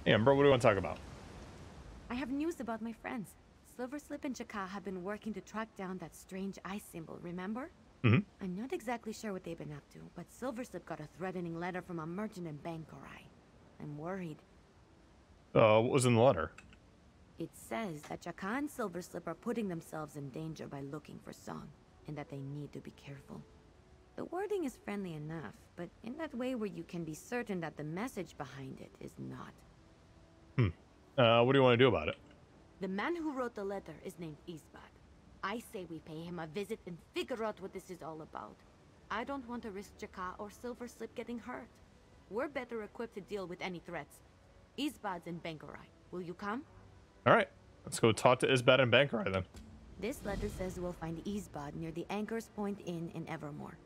Hey, Amber, what do you want to talk about? I have news about my friends. Silverslip and Jaka have been working to track down that strange ice symbol, remember? Mm-hmm. I'm not exactly sure what they've been up to, but Silverslip got a threatening letter from a merchant in Bangkorai. I'm worried. What was in the letter? It says that Jaka and Silverslip are putting themselves in danger by looking for Song, and that they need to be careful. The wording is friendly enough, but in that way where you can be certain that the message behind it is not. What do you want to do about it? The man who wrote the letter is named Isbad. I say we pay him a visit and figure out what this is all about. I don't want to risk Jaka or Silverslip getting hurt. We're better equipped to deal with any threats. Isbad's in Bangkorai. Will you come? All right, let's go talk to Isbad and Bankerai then. This letter says we'll find Isbad near the Anchor's Point Inn in Evermore.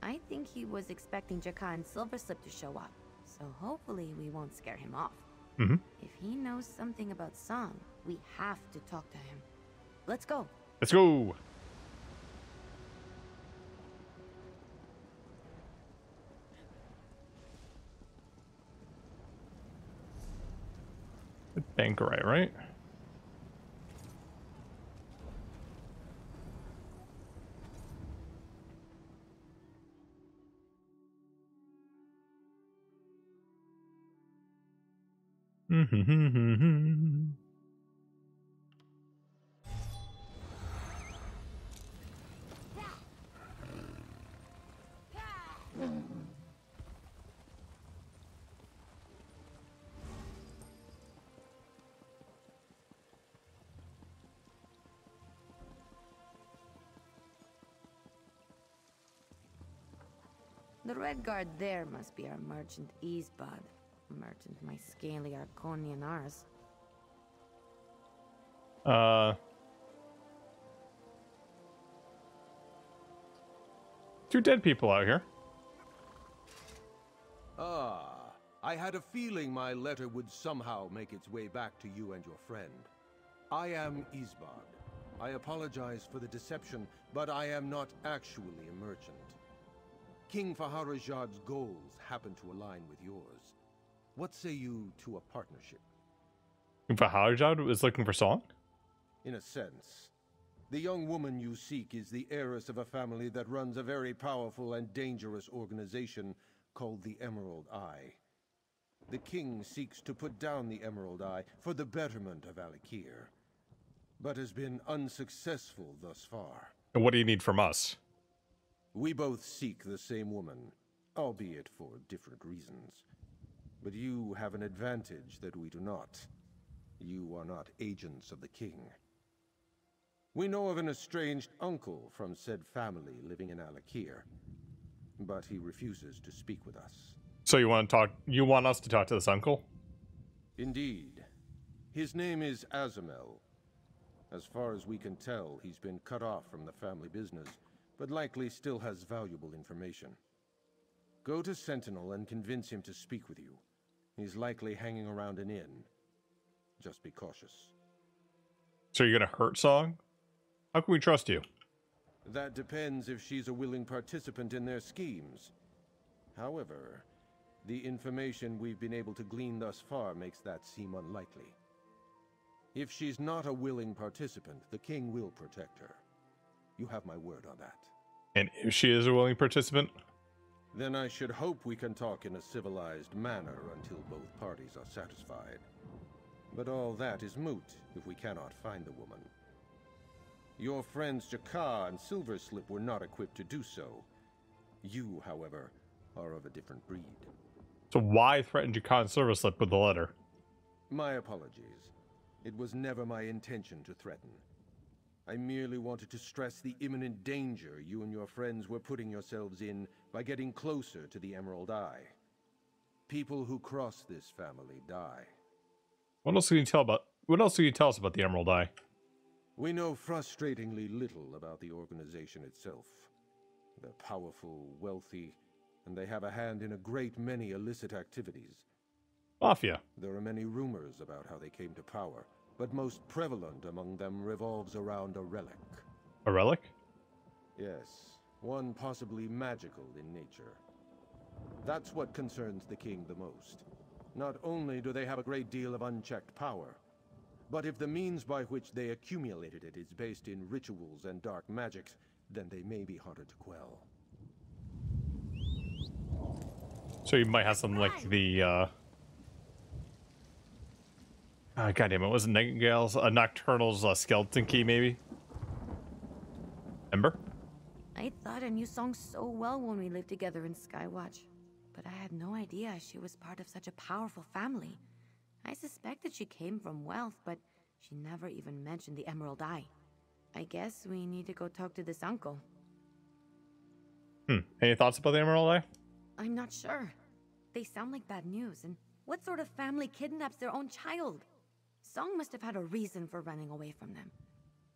I think he was expecting Jaka and Silverslip to show up, so hopefully we won't scare him off. Mm-hmm. If he knows something about Song, we have to talk to him. Let's go. Let's go. Bankerai, right? Mm-hmm. The red guard there must be our merchant Isbad. Merchant my scaly Arconian Ars. Two dead people out here. Ah, I had a feeling my letter would somehow make its way back to you and your friend. I am Isbad. I apologize for the deception, but I am not actually a merchant. King Faharajad's goals happen to align with yours. What say you to a partnership? Faharajad was looking for Song? In a sense. The young woman you seek is the heiress of a family that runs a very powerful and dangerous organization called the Emerald Eye. The king seeks to put down the Emerald Eye for the betterment of Alikir, but has been unsuccessful thus far. And what do you need from us? We both seek the same woman, albeit for different reasons. But you have an advantage that we do not. You are not agents of the king. We know of an estranged uncle from said family living in Alikir, but he refuses to speak with us. So you want to talk? You want us to talk to this uncle? Indeed. His name is Azamel. As far as we can tell, he's been cut off from the family business, but likely still has valuable information. Go to Sentinel and convince him to speak with you. He's likely hanging around an inn. Just be cautious. So you're gonna hurt Song? How can we trust you? That depends if she's a willing participant in their schemes. However, the information we've been able to glean thus far makes that seem unlikely. If she's not a willing participant, the king will protect her. You have my word on that. And if she is a willing participant? Then I should hope we can talk in a civilized manner until both parties are satisfied. But all that is moot if we cannot find the woman. Your friends Jaka and Silverslip were not equipped to do so. You, however, are of a different breed. So why threaten Jaka and Silverslip with the letter? My apologies. It was never my intention to threaten. I merely wanted to stress the imminent danger you and your friends were putting yourselves in by getting closer to the Emerald Eye. People who cross this family die. What else can you tell us about the Emerald Eye? We know frustratingly little about the organization itself. They're powerful, wealthy, and they have a hand in a great many illicit activities. Mafia. There are many rumors about how they came to power, but most prevalent among them revolves around a relic. A relic? Yes, one possibly magical in nature. That's what concerns the king the most. Not only do they have a great deal of unchecked power, but if the means by which they accumulated it is based in rituals and dark magics, then they may be harder to quell. So you might have something like the God damn it, was it Nightingale's Nocturnal's skeleton key maybe? Remember? I thought I knew Song so well when we lived together in Skywatch, but I had no idea she was part of such a powerful family. I suspected she came from wealth, but she never even mentioned the Emerald Eye. I guess we need to go talk to this uncle. Any thoughts about the Emerald Eye? I'm not sure. They sound like bad news, and what sort of family kidnaps their own child? Song must have had a reason for running away from them.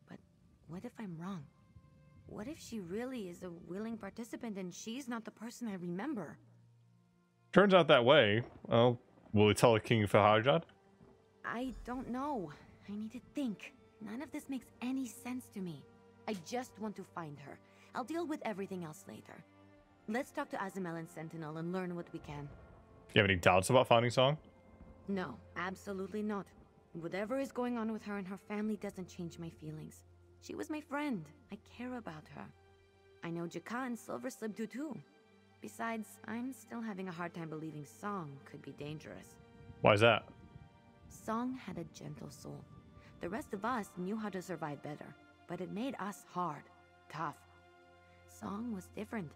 But what if I'm wrong? What if she really is a willing participant and she's not the person I remember? Turns out that way. Well, will we tell the King of Fahajad? I don't know. I need to think. None of this makes any sense to me. I just want to find her. I'll deal with everything else later. Let's talk to Azamel and Sentinel and learn what we can. Do you have any doubts about finding Song? No, absolutely not. Whatever is going on with her and her family doesn't change my feelings. She was my friend. I care about her. I know Jaka and Silverslip do too. Besides, I'm still having a hard time believing Song could be dangerous. Why is that? Song had a gentle soul. The rest of us knew how to survive better, but it made us hard, tough. Song was different.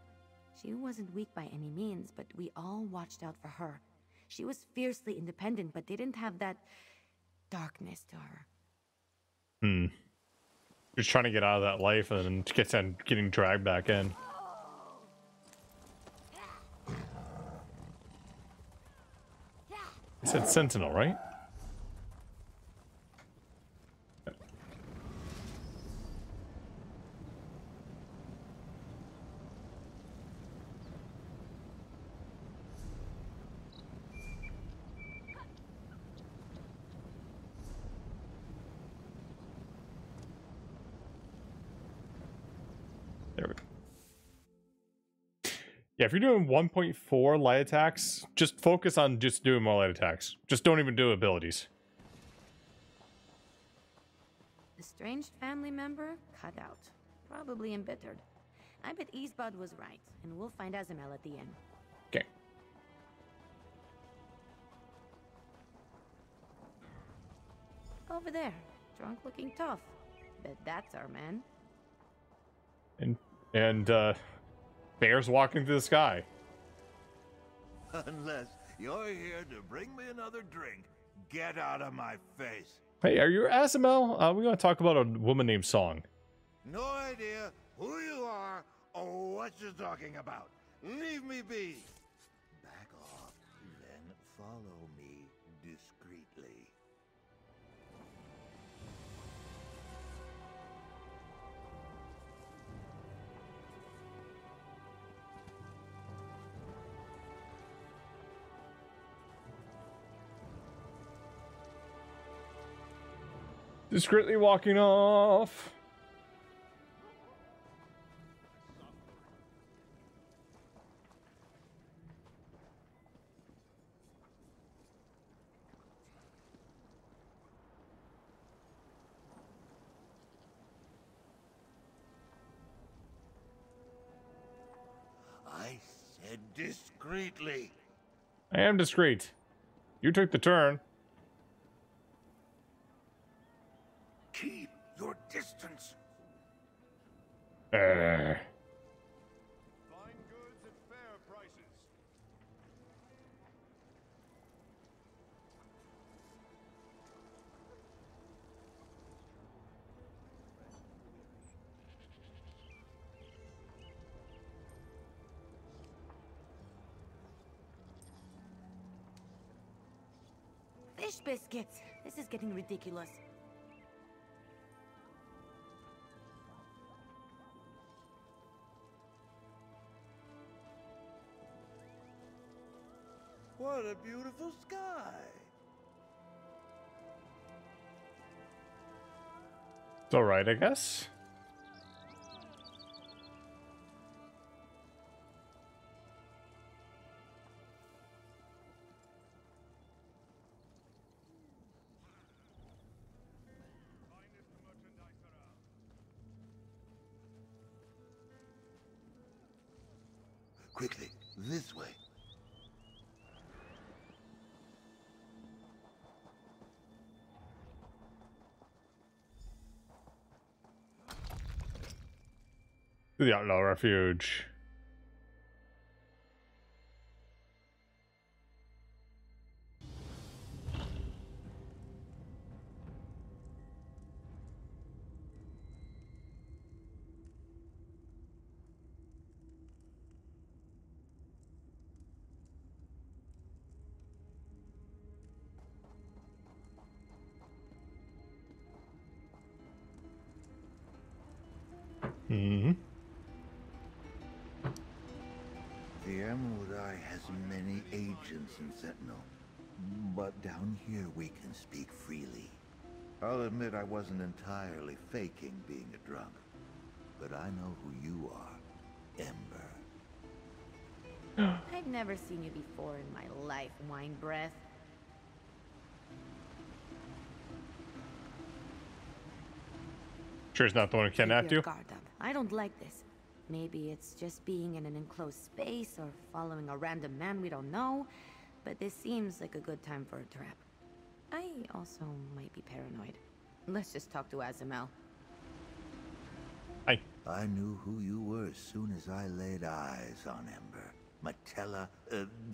She wasn't weak by any means, but we all watched out for her. She was fiercely independent, but didn't have that darkness to her. Just trying to get out of that life and getting dragged back in. It said Sentinel, right? There we go. Yeah, if you're doing 1.4 light attacks, just focus on just doing more light attacks. Just don't even do abilities. Estranged family member cut out. Probably embittered. I bet Eastbud was right, and we'll find Azamel at the end. Okay. Over there, drunk looking tough. Bet that's our man. And bears walking through the sky. Unless you're here to bring me another drink, get out of my face. Hey, are you Azamel? We're going to talk about a woman named Song. No idea who you are or what you're talking about. Leave me be. Back off, then follow me discreetly. Discreetly walking off. I said discreetly. I am discreet. You took the turn. Keep your distance. Uh, Fine goods at fair prices. Fish biscuits! This is getting ridiculous. What a beautiful sky. it's alright, I guess. Quickly, this way. To the outlaw refuge. Mm-hmm. The Emerald Eye has many agents in Sentinel, but down here we can speak freely. I'll admit I wasn't entirely faking being a drunk, but I know who you are, Ember. I've never seen you before in my life, wine breath. Sure, it's not the one who kidnapped Keep your you. guard up. I don't like this. Maybe it's just being in an enclosed space or following a random man we don't know, but this seems like a good time for a trap. I also might be paranoid. Let's just talk to Azamel. Hi. I knew who you were as soon as I laid eyes on Ember. Matella,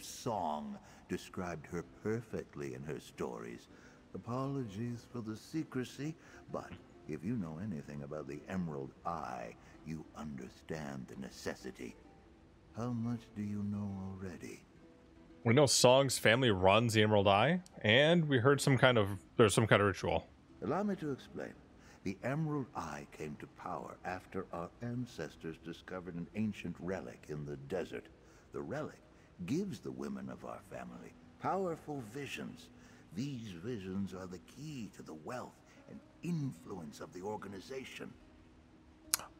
Song described her perfectly in her stories. Apologies for the secrecy, but if you know anything about the Emerald Eye, you understand the necessity. How much do you know already? We know Song's family runs the Emerald Eye, and we heard there's some kind of ritual. Allow me to explain. The Emerald Eye came to power after our ancestors discovered an ancient relic in the desert. The relic gives the women of our family powerful visions. These visions are the key to the wealth and influence of the organization.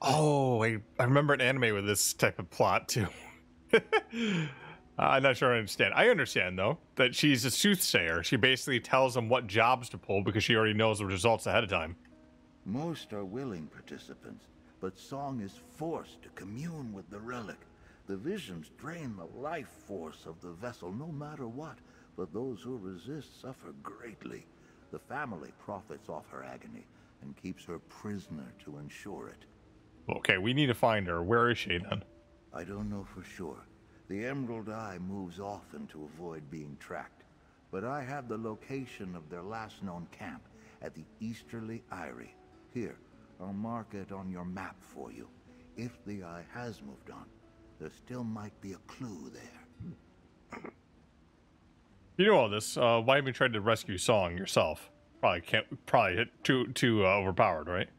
Oh, I remember an anime with this type of plot too. I'm not sure I understand. I understand though that she's a soothsayer. She basically tells them what jobs to pull because she already knows the results ahead of time. Most are willing participants, but Song is forced to commune with the relic. The visions drain the life force of the vessel no matter what, but those who resist suffer greatly. The family profits off her agony and keeps her prisoner to ensure it. Okay, we need to find her. Where is she then? I don't know for sure. The Emerald Eye moves often to avoid being tracked, but I have the location of their last known camp at the Easterly Eyrie. Here, I'll mark it on your map for you. If the Eye has moved on, there still might be a clue there. You know all this. Why haven't you tried to rescue Song yourself? Probably hit too overpowered, right?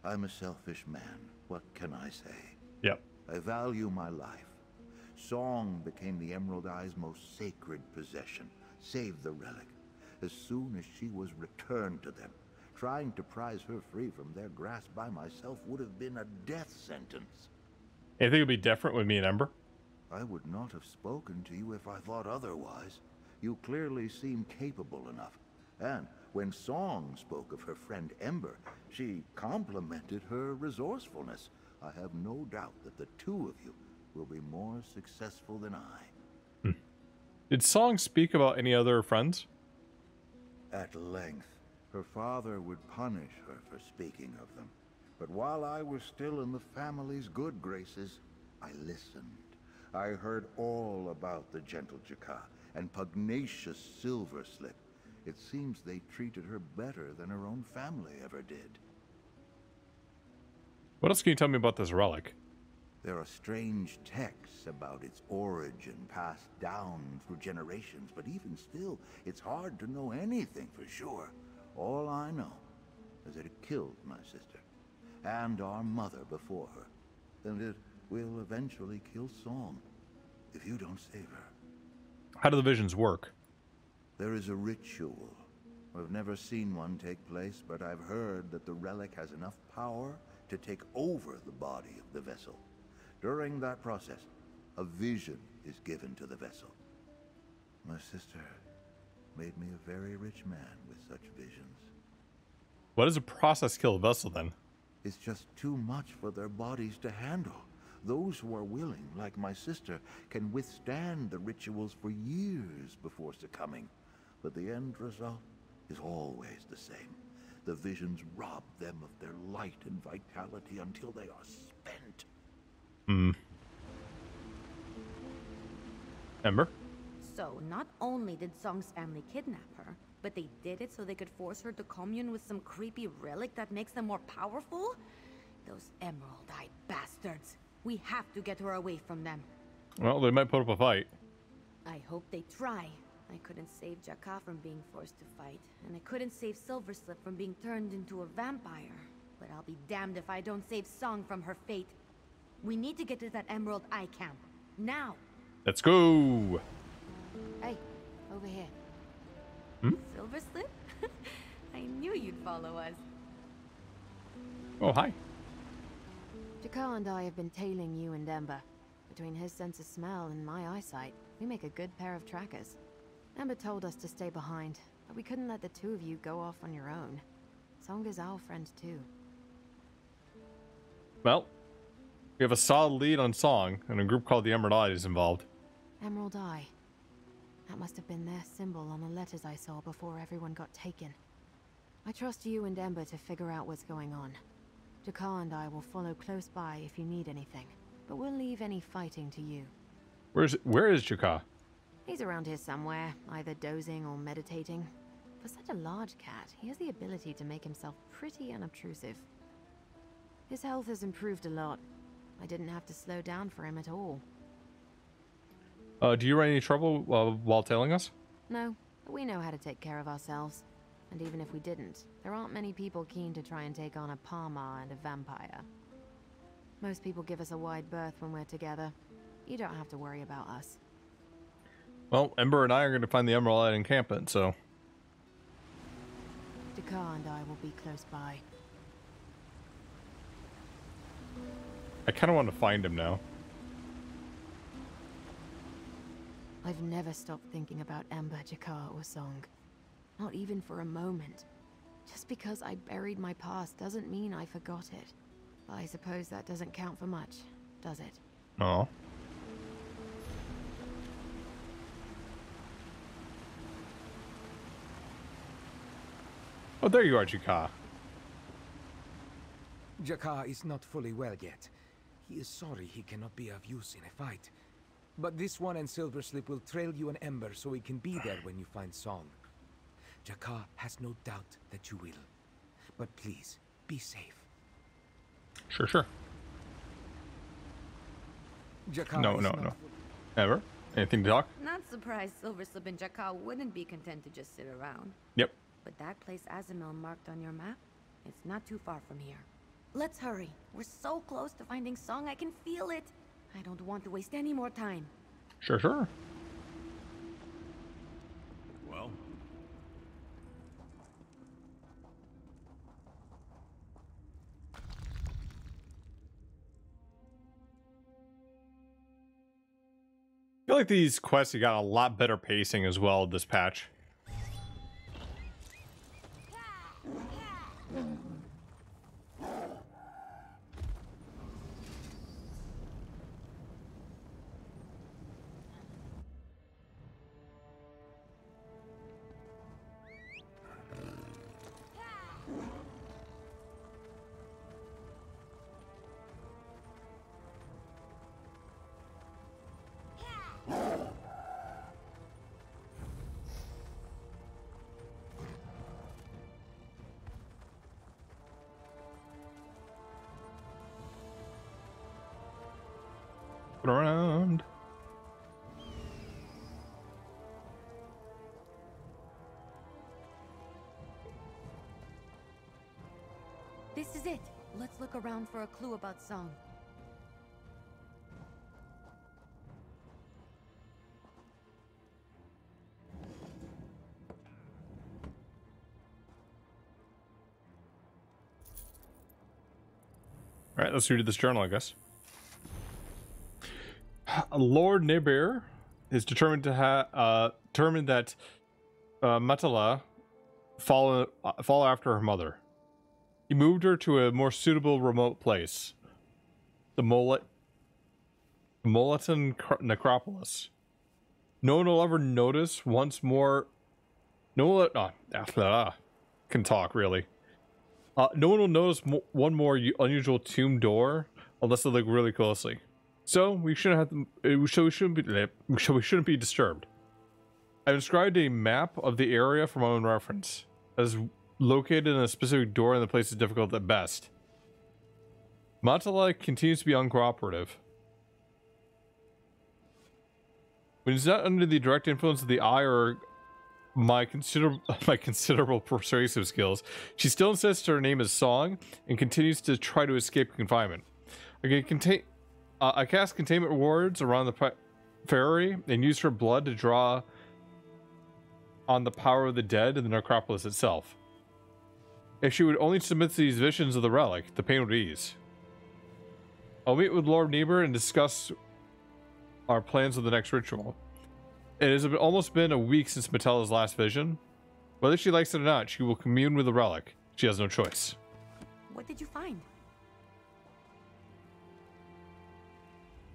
I'm a selfish man. What can I say? Yep. I value my life. Song became the Emerald Eye's most sacred possession. Saved the relic. As soon as she was returned to them, trying to prize her free from their grasp by myself would have been a death sentence. Anything would be different with me and Ember? I would not have spoken to you if I thought otherwise. You clearly seem capable enough. And when Song spoke of her friend Ember, she complimented her resourcefulness. I have no doubt that the two of you will be more successful than I. Did Song speak about any other friends? At length, her father would punish her for speaking of them. But while I was still in the family's good graces, I listened. I heard all about the gentle Jaka and pugnacious Silver Slip. It seems they treated her better than her own family ever did. What else can you tell me about this relic? There are strange texts about its origin passed down through generations, but even still, it's hard to know anything for sure. All I know is that it killed my sister and our mother before her, and it will eventually kill Song if you don't save her. How do the visions work? There is a ritual. I've never seen one take place, but I've heard that the relic has enough power to take over the body of the vessel. During that process, a vision is given to the vessel. My sister made me a very rich man with such visions. What does a process kill a vessel then? It's just too much for their bodies to handle. Those who are willing, like my sister, can withstand the rituals for years before succumbing. But the end result is always the same. The visions rob them of their light and vitality until they are spent. Ember? So, not only did Song's family kidnap her, but they did it so they could force her to commune with some creepy relic that makes them more powerful? Those Emerald Eye bastards. We have to get her away from them. Well, they might put up a fight. I hope they try. I couldn't save Jaka from being forced to fight, and I couldn't save Silverslip from being turned into a vampire. But I'll be damned if I don't save Song from her fate. We need to get to that Emerald Eye camp. Now! Let's go! Hey, over here. Hmm? Silverslip? I knew you'd follow us. Oh, hi. Jakar and I have been tailing you and Ember. Between his sense of smell and my eyesight, we make a good pair of trackers. Ember told us to stay behind, but we couldn't let the two of you go off on your own. Song is our friend too. Well, we have a solid lead on Song, and a group called the Emerald Eye is involved. Emerald Eye. That must have been their symbol on the letters I saw before everyone got taken. I trust you and Ember to figure out what's going on. Jakar and I will follow close by if you need anything, but we'll leave any fighting to you. Where is Jakar? He's around here somewhere, either dozing or meditating. For such a large cat, he has the ability to make himself pretty unobtrusive. His health has improved a lot. I didn't have to slow down for him at all. Do you run any trouble while tailing us? No, but we know how to take care of ourselves. And even if we didn't, there aren't many people keen to try and take on a Parma and a vampire. Most people give us a wide berth when we're together. You don't have to worry about us. Well, Ember and I are going to find the Emerald Eye encampment, so... Jakar and I will be close by. I kind of want to find him now. I've never stopped thinking about Ember, Jakar, or Song. Not even for a moment. Just because I buried my past doesn't mean I forgot it. But I suppose that doesn't count for much, does it? Oh. Oh, there you are, Jakar. Jakar is not fully well yet. He is sorry he cannot be of use in a fight. But this one and Silverslip will trail you an Ember so he can be there when you find Song. Jakar has no doubt that you will. But please, be safe. Sure. Jakar No. Ever? Anything to talk? Not surprised Silverslip and Jaka wouldn't be content to just sit around. Yep. But that place Azamel marked on your map, it's not too far from here. Let's hurry. We're so close to finding Song, I can feel it. I don't want to waste any more time. Sure. Well? I feel like these quests, you got a lot better pacing as well this patch. Put around. This is it. Let's look around for a clue about Song. All right, let's read this journal, I guess. Lord Nibir is determined to determined that Matala follow after her mother. He moved her to a more suitable remote place. The Necropolis. No one will ever notice once more. No one can talk really. No one will notice one more unusual tomb door unless they look really closely. So we shouldn't have to, we shouldn't be disturbed. I described a map of the area for my own reference, as located in a specific door and the place is difficult at best. Matala continues to be uncooperative. When he's not under the direct influence of the eye or my considerable persuasive skills, she still insists her name is Song and continues to try to escape confinement. I cast containment wards around the ferry and use her blood to draw on the power of the dead in the necropolis itself. If she would only submit to these visions of the relic, the pain would ease. I'll meet with Lord Niebuhr and discuss our plans of the next ritual. It has almost been a week since Matella's last vision. Whether she likes it or not, she will commune with the relic. She has no choice. What did you find?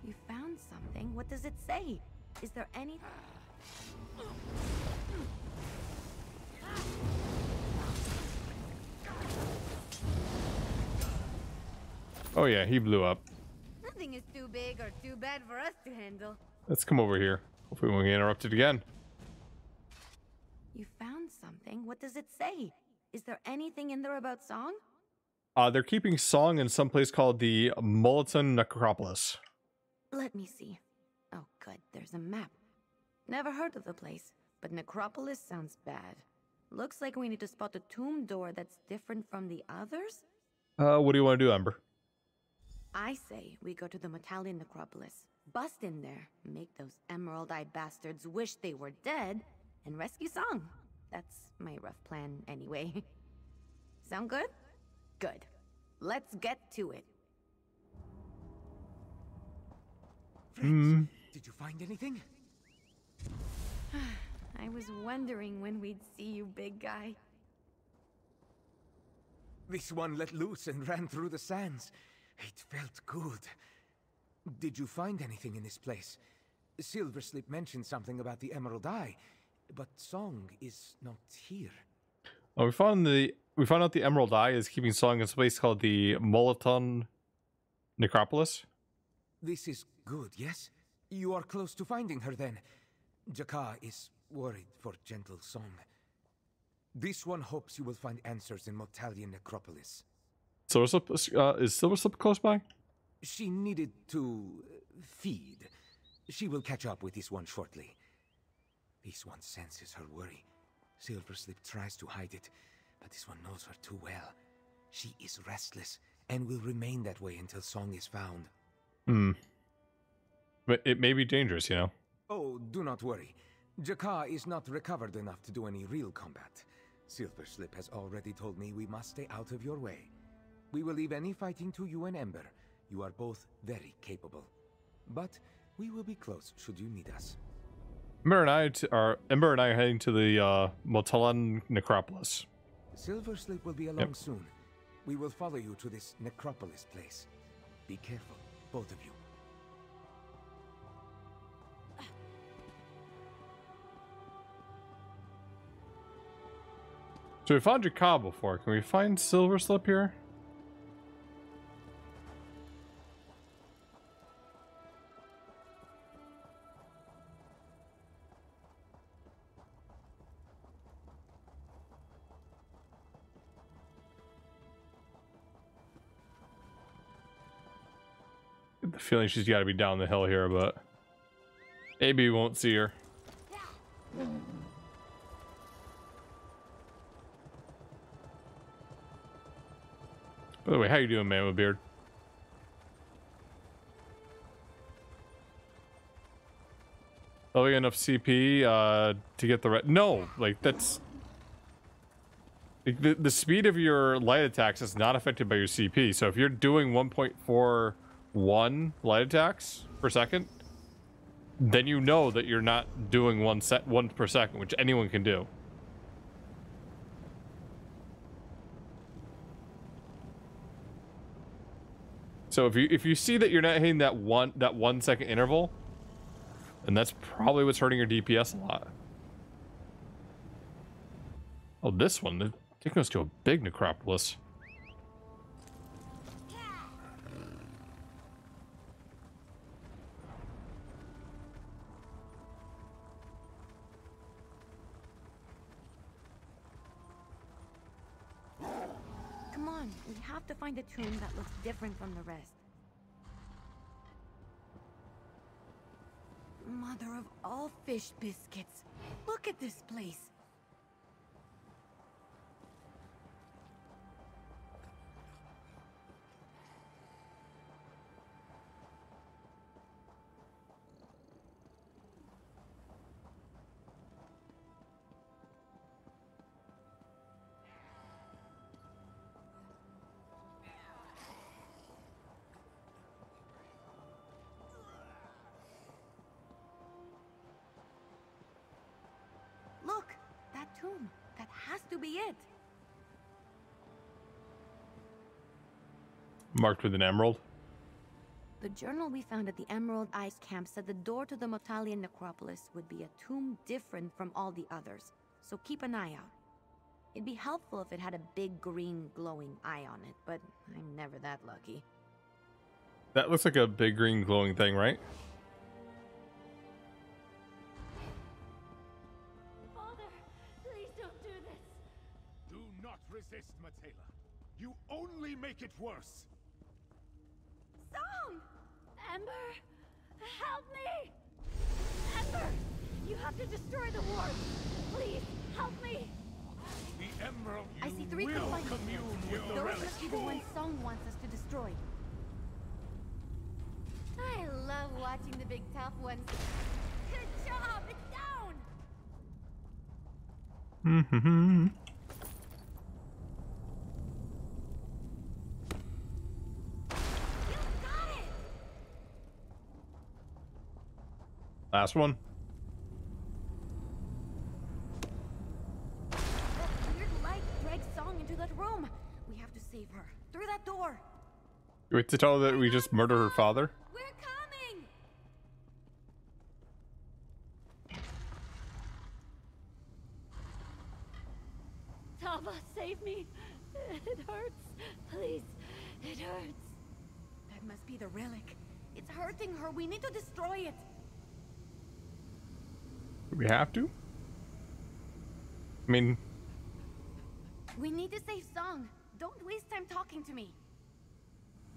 You found something? What does it say? Is there any... Oh yeah, he blew up. Nothing is too big or too bad for us to handle. Let's come over here. Hopefully we won't get interrupted again. You found something? What does it say? Is there anything in there about Song? They're keeping Song in some place called the Mulliton Necropolis. Let me see. Oh, good. There's a map. Never heard of the place, but Necropolis sounds bad. Looks like we need to spot a tomb door that's different from the others? What do you want to do, Ember? I say we go to the Metallian Necropolis, bust in there, make those Emerald Eye bastards wish they were dead, and rescue Song. That's my rough plan anyway. Sound good? Good. Let's get to it. Friends, did you find anything? I was wondering when we'd see you, big guy. This one let loose and ran through the sands. It felt good. Did you find anything in this place? Silverslip mentioned something about the Emerald Eye, but Song is not here. Oh, we found out the Emerald Eye is keeping Song in a place called the Mulliton Necropolis. This is good, yes? You are close to finding her then. Jakar is worried for gentle Song. This one hopes you will find answers in Metallian Necropolis. Silverslip, is Silverslip close by? She needed to feed. She will catch up with this one shortly. This one senses her worry. Silverslip tries to hide it, but this one knows her too well. She is restless and will remain that way until Song is found. But it may be dangerous, you know. Oh, do not worry. Jakar is not recovered enough to do any real combat. Silverslip has already told me we must stay out of your way. We will leave any fighting to you and Ember. You are both very capable. But we will be close should you need us. Ember and I are heading to the Mulliton Necropolis. Silverslip will be along soon. We will follow you to this necropolis place. Be careful, both of you. So we found Jakar before. Can we find Silverslip here? Get the feeling she's got to be down the hill here, but maybe we won't see her. By the way, how you doing, man with beard? Oh, we got enough CP to get the no, like that's the speed of your light attacks is not affected by your CP. So if you're doing 1.41 light attacks per second, then you know that you're not doing one per second, which anyone can do. So if you see that you're not hitting that 1 second interval, and that's probably what's hurting your DPS a lot. Oh, this one, they're taking us to a big necropolis. Come on, we have to find a tomb that looks different from the rest. Mother of all fish biscuits. Look at this place. Look, that tomb. That has to be it. Marked with an emerald. The journal we found at the Emerald Ice Camp said the door to the Motalian necropolis would be a tomb different from all the others, so keep an eye out. It'd be helpful if it had a big green glowing eye on it, but I'm never that lucky. That looks like a big green glowing thing, right? Father, please don't do this. Do not resist, Matela. You only make it worse. Song! Ember, help me! Ember, you have to destroy the ward. Please, help me! The Emerald I see you 3 will confined. commune with the Those relic. must be the ones Song wants us to destroy. I love watching the big tough ones. Good job! It's down! Mm-hmm. You got it! Last one. That weird light drags Song into that room. We have to save her. Through that door. You wait to tell her that we just murdered her father? We're coming! Tava, save me. It hurts. Please, it hurts. That must be the relic. It's hurting her. We need to destroy it. Do we have to? I mean, We need to save Song. Don't waste time talking to me.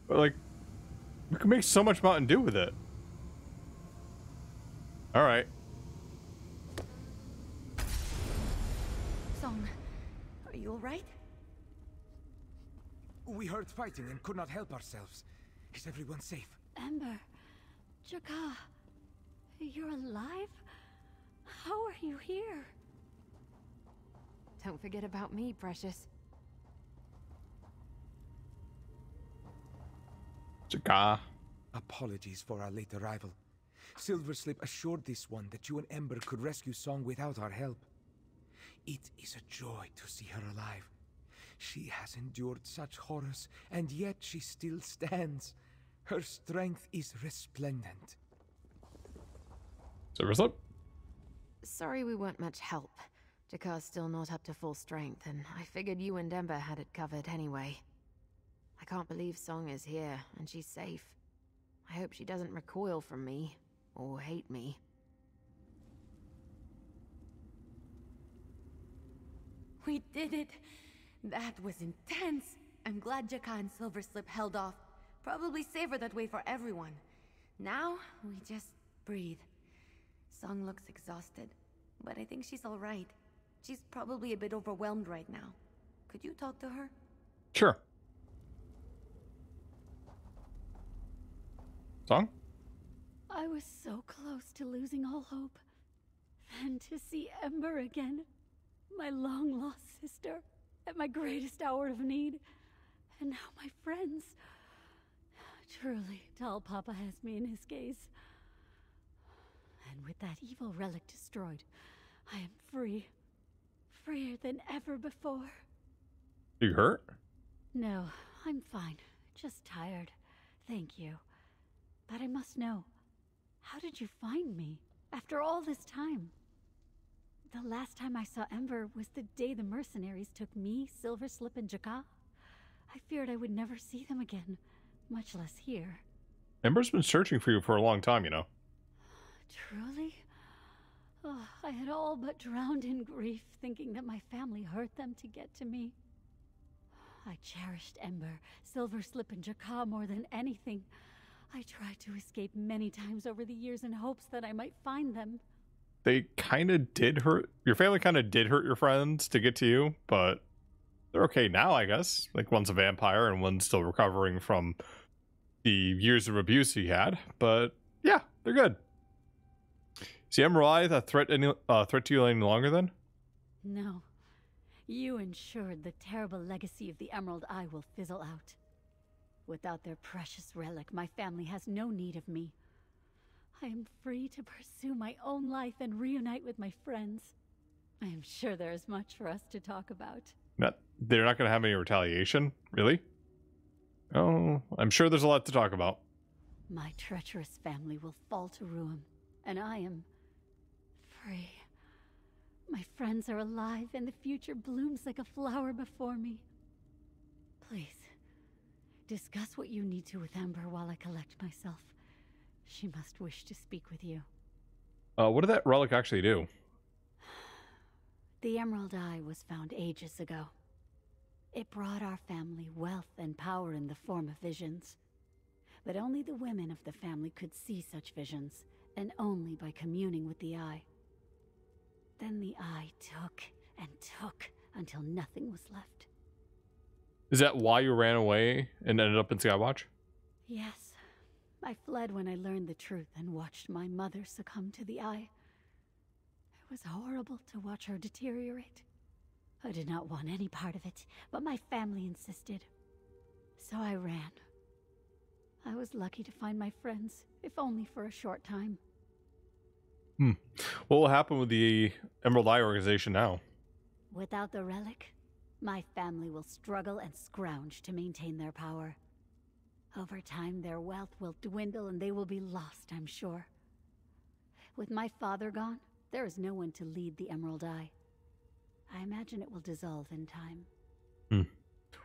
but like, we can make so much Mountain Dew with it. Alright. Song, are you alright? We heard fighting and could not help ourselves. Is everyone safe? Ember, Jaka, you're alive? How are you here? Don't forget about me, precious. Jaka. Apologies for our late arrival. Silverslip assured this one that you and Ember could rescue Song without our help. It is a joy to see her alive. She has endured such horrors, and yet she still stands. Her strength is resplendent. Silverslip? Sorry we weren't much help. Jakar's still not up to full strength, and I figured you and Ember had it covered anyway. I can't believe Song is here, and she's safe. I hope she doesn't recoil from me, or hate me. We did it. That was intense. I'm glad Jaka and Silverslip held off. Probably safer that way for everyone. Now, we just breathe. Song looks exhausted, but I think she's alright. She's probably a bit overwhelmed right now. Could you talk to her? Sure. Song? I was so close to losing all hope. And to see Ember again, my long-lost sister, at my greatest hour of need. And now my friends. Truly, Tall Papa has me in his gaze. And with that evil relic destroyed, I am free. Freer than ever before. You hurt? No, I'm fine. Just tired. Thank you. But I must know, how did you find me after all this time? The last time I saw Ember was the day the mercenaries took me, Silverslip, and Jaka. I feared I would never see them again, much less here. Ember's been searching for you for a long time, you know. Truly? Oh, I had all but drowned in grief, thinking that my family hurt them to get to me. I cherished Ember, Silverslip, and Jaka more than anything. I tried to escape many times over the years in hopes that I might find them. They kind of did hurt... Your family kind of did hurt your friends to get to you, but they're okay now, I guess. Like, one's a vampire and one's still recovering from the years of abuse he had. But, yeah, they're good. Is the Emerald Eye a threat to you any longer, then? No. You ensured the terrible legacy of the Emerald Eye will fizzle out. Without their precious relic, my family has no need of me. I am free to pursue my own life and reunite with my friends. I am sure there is much for us to talk about. They're not going to have any retaliation? Really? Oh, I'm sure there's a lot to talk about. My treacherous family will fall to ruin, and I am free. My friends are alive, and the future blooms like a flower before me. Please, discuss what you need to with Ember while I collect myself. She must wish to speak with you. What did that relic actually do? The Emerald Eye was found ages ago. It brought our family wealth and power in the form of visions. But only the women of the family could see such visions, and only by communing with the Eye. Then the Eye took and took until nothing was left. Is that why you ran away and ended up in Skywatch? Yes. I fled when I learned the truth and watched my mother succumb to the Eye. It was horrible to watch her deteriorate. I did not want any part of it, but my family insisted. So I ran. I was lucky to find my friends, if only for a short time. What will happen with the Emerald Eye organization now? Without the relic, my family will struggle and scrounge to maintain their power. Over time, their wealth will dwindle and they will be lost, I'm sure. With my father gone, there is no one to lead the Emerald Eye. I imagine it will dissolve in time.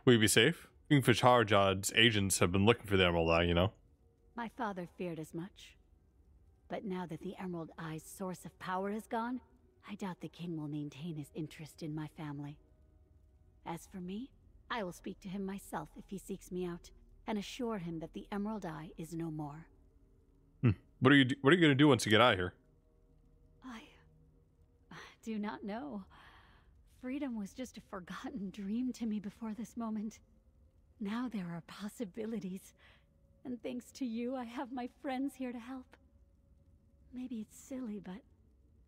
Will you be safe? King Fajarjad's agents have been looking for the Emerald Eye, you know? My father feared as much. But now that the Emerald Eye's source of power is gone, I doubt the king will maintain his interest in my family. As for me, I will speak to him myself if he seeks me out, and assure him that the Emerald Eye is no more. What are you going to do once you get out of here? I do not know. Freedom was just a forgotten dream to me before this moment. Now there are possibilities, and thanks to you, I have my friends here to help. Maybe it's silly, but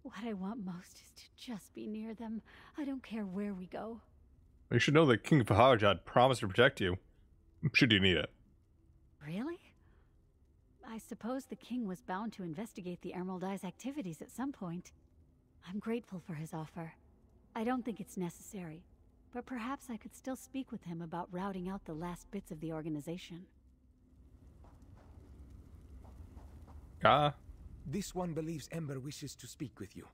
what I want most is to just be near them. I don't care where we go. You should know that King Fajarjad promised to protect you, should you need it. Really? I suppose the king was bound to investigate the Emerald Eye's activities at some point. I'm grateful for his offer. I don't think it's necessary, but perhaps I could still speak with him about routing out the last bits of the organization. This one believes Ember wishes to speak with you.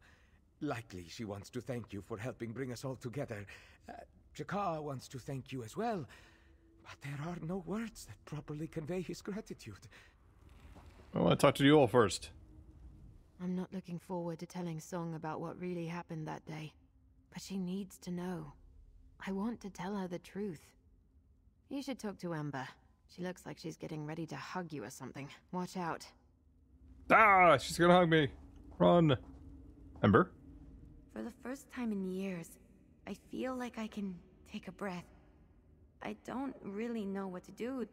Likely she wants to thank you for helping bring us all together. Jaka wants to thank you as well, but there are no words that properly convey his gratitude. I want to talk to you all first. I'm not looking forward to telling Song about what really happened that day, but she needs to know. I want to tell her the truth. You should talk to Ember. She looks like she's getting ready to hug you or something. Watch out. Ah, she's gonna hug me. Run. Ember? For the first time in years, I feel like I can take a breath. I don't really know what to do.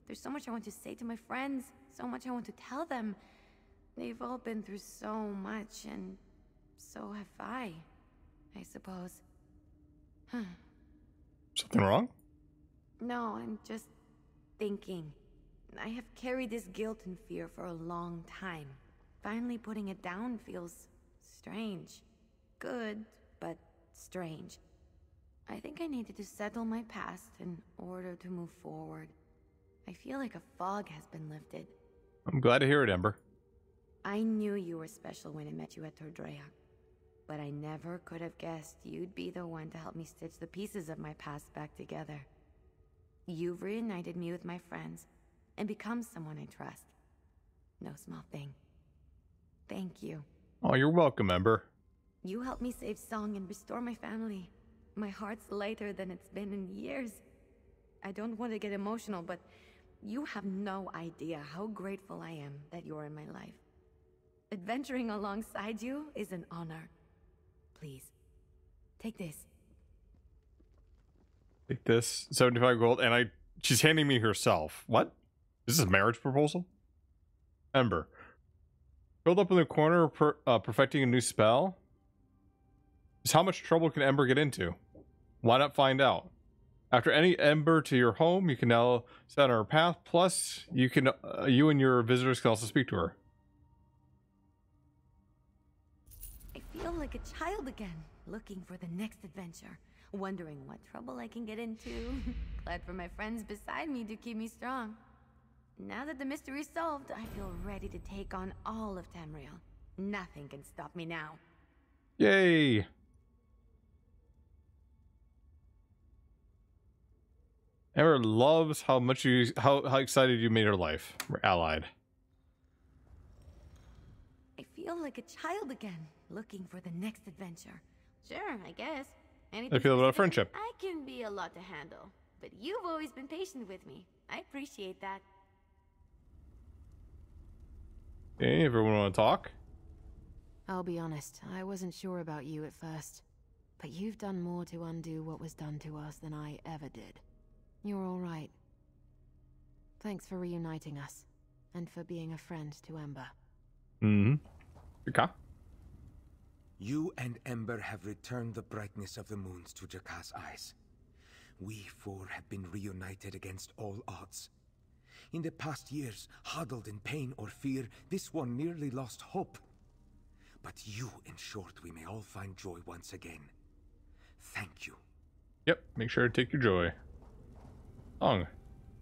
There's so much I want to say to my friends, so much I want to tell them. They've all been through so much, and so have I suppose. Something wrong? No, I'm just thinking. I have carried this guilt and fear for a long time. Finally putting it down feels strange. Good, but strange. I think I needed to settle my past in order to move forward. I feel like a fog has been lifted. I'm glad to hear it, Ember. I knew you were special when I met you at Tordrea, but I never could have guessed you'd be the one to help me stitch the pieces of my past back together. You've reunited me with my friends and become someone I trust. No small thing. Thank you. Oh, you're welcome, Ember. You helped me save Song and restore my family. My heart's lighter than it's been in years. I don't want to get emotional, but you have no idea how grateful I am that you're in my life. Adventuring alongside you is an honor. Please, take this. Take this 75 gold, and she's handing me herself. What? Is this a marriage proposal? Ember. Curled up in the corner, perfecting a new spell? Just how much trouble can Ember get into? Why not find out? After any Ember to your home, you can now set on her path. Plus, you and your visitors can also speak to her. I feel like a child again, looking for the next adventure, wondering what trouble I can get into. Glad for my friends beside me to keep me strong. Now that the mystery's solved, I feel ready to take on all of Tamriel. Nothing can stop me now. Yay! Ember loves how excited you made her life. We're allied. I feel like a child again, looking for the next adventure. Sure, I guess. Anything I feel about specific, friendship. I can be a lot to handle, but you've always been patient with me. I appreciate that. Okay, everyone want to talk? I'll be honest, I wasn't sure about you at first. But you've done more to undo what was done to us than I ever did. You're all right. Thanks for reuniting us, and for being a friend to Ember. Mm-hmm. Okay. You and Ember have returned the brightness of the moons to Jaka's eyes. We four have been reunited against all odds. In the past years, huddled in pain or fear, this one nearly lost hope. But you ensured we may all find joy once again. Thank you. Yep, make sure to take your joy. Song.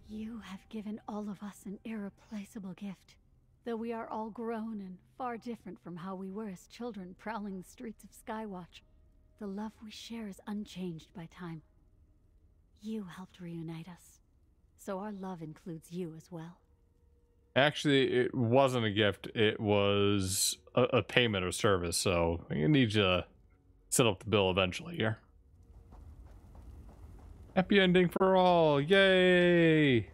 You have given all of us an irreplaceable gift. Though we are all grown and far different from how we were as children prowling the streets of Skywatch, the love we share is unchanged by time. You helped reunite us, so our love includes you as well. Actually, it wasn't a gift. It was a payment of service, so I need you to set up the bill eventually here. Happy ending for all. Yay!